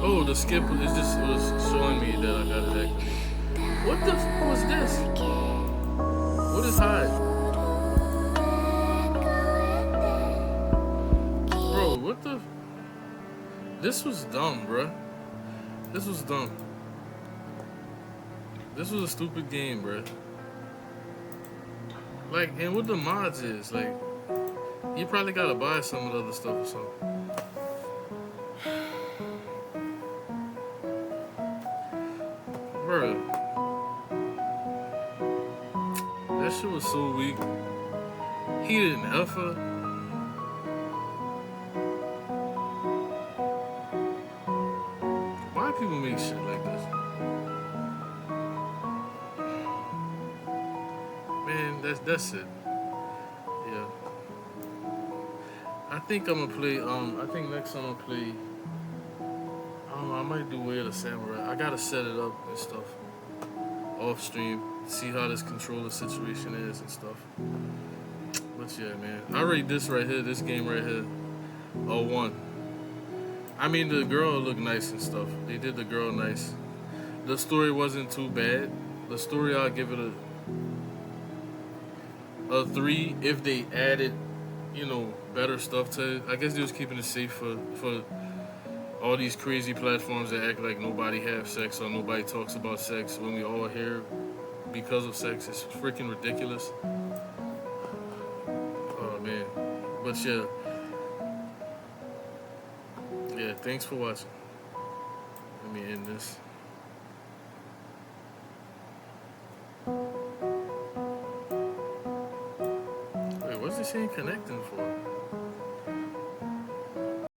S1: Oh, the skip is just was showing me that I got it activated. What the f was this? What is hide? Bro, what the? This was dumb, bruh. This was dumb. This was a stupid game, bruh. Like, and what the mods is, like, you probably gotta buy some of the other stuff or something. Bruh. shit was so weak. He didn't alpha. Why people make shit like this? Man, that's it. Yeah. I think I'm gonna play. I think next time I'm gonna play. I don't know. I might do Way of the Samurai. I gotta set it up and stuff off stream. See how this controller situation is and stuff. But yeah, man. I rate this right here. This game right here. A 1. I mean, the girl looked nice and stuff. They did the girl nice. The story wasn't too bad. The story, I'll give it a 3 if they added, better stuff to it. I guess they was keeping it safe for all these crazy platforms that act like nobody have sex or nobody talks about sex when we all here because of sex. It's freaking ridiculous. Oh man. But yeah. Yeah, thanks for watching. Let me end this. Wait, what's it saying connecting for?